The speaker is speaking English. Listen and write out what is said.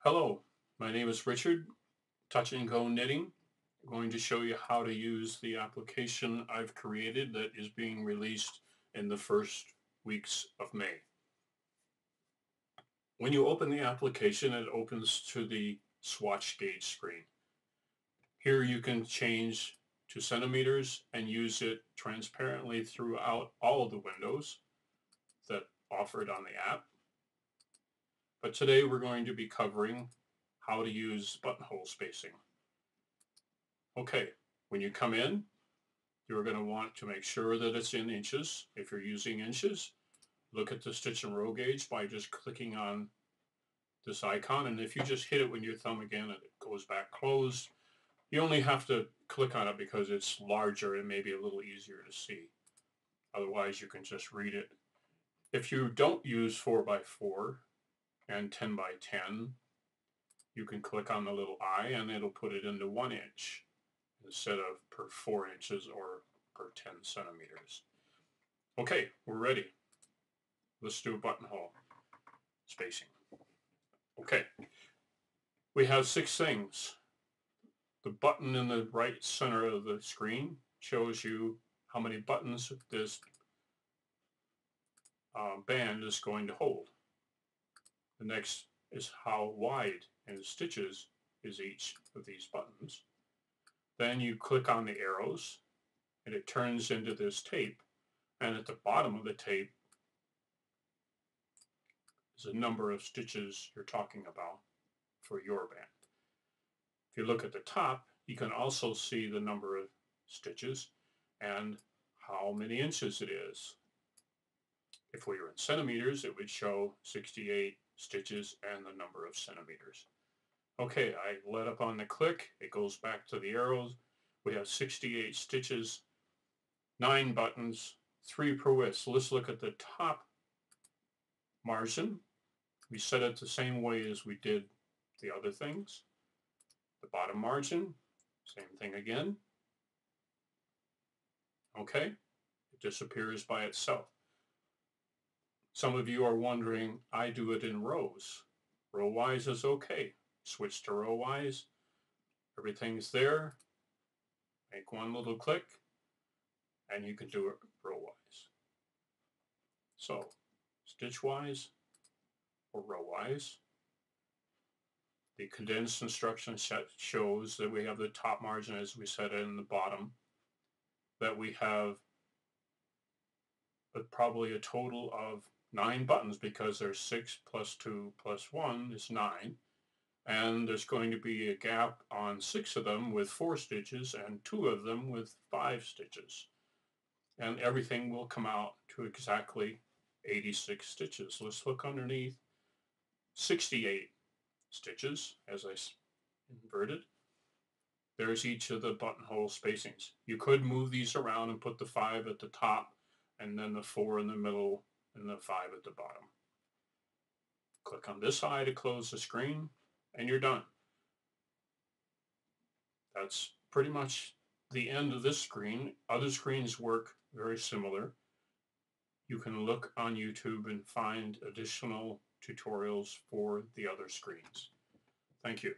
Hello, my name is Richard, Touch and Go Knitting. I'm going to show you how to use the application I've created that is being released in the first weeks of May. When you open the application, it opens to the swatch gauge screen. Here you can change to centimeters and use it transparently throughout all of the windows that offered on the app. But today we're going to be covering how to use buttonhole spacing. Okay, when you come in, you're going to want to make sure that it's in inches. If you're using inches, look at the stitch and row gauge by just clicking on this icon. And if you just hit it with your thumb again and it goes back closed, you only have to click on it because it's larger and maybe a little easier to see. Otherwise, you can just read it. If you don't use 4x4 and 10x10, you can click on the little eye and it'll put it into 1 inch instead of per 4 inches or per 10 centimeters. Okay, we're ready. Let's do a buttonhole spacing. Okay, we have 6 things. The button in the right center of the screen shows you how many buttons this band is going to hold. The next is how wide in stitches is each of these buttons. Then you click on the arrows and it turns into this tape, and at the bottom of the tape is a number of stitches you're talking about for your band. If you look at the top, you can also see the number of stitches and how many inches it is. If we were in centimeters, it would show 68 stitches and the number of centimeters. Okay, I let up on the click. It goes back to the arrows. We have 68 stitches, 9 buttons, 3 per width. So let's look at the top margin. We set it the same way as we did the other things. The bottom margin, same thing again. Okay, it disappears by itself. Some of you are wondering, I do it in rows. Row-wise is okay. Switch to row-wise. Everything's there. Make one little click, and you can do it row-wise. So, stitch-wise or row-wise. The condensed instruction set shows that we have the top margin as we set it in the bottom, that we have probably a total of 9 buttons because there's 6 plus 2 plus 1 is 9. And there's going to be a gap on 6 of them with 4 stitches and 2 of them with 5 stitches. And everything will come out to exactly 86 stitches. Let's look underneath. 68 stitches as I inverted. There's each of the buttonhole spacings. You could move these around and put the 5 at the top and then the 4 in the middle and the 5 at the bottom. Click on this eye to close the screen and you're done. That's pretty much the end of this screen. Other screens work very similar. You can look on YouTube and find additional tutorials for the other screens. Thank you.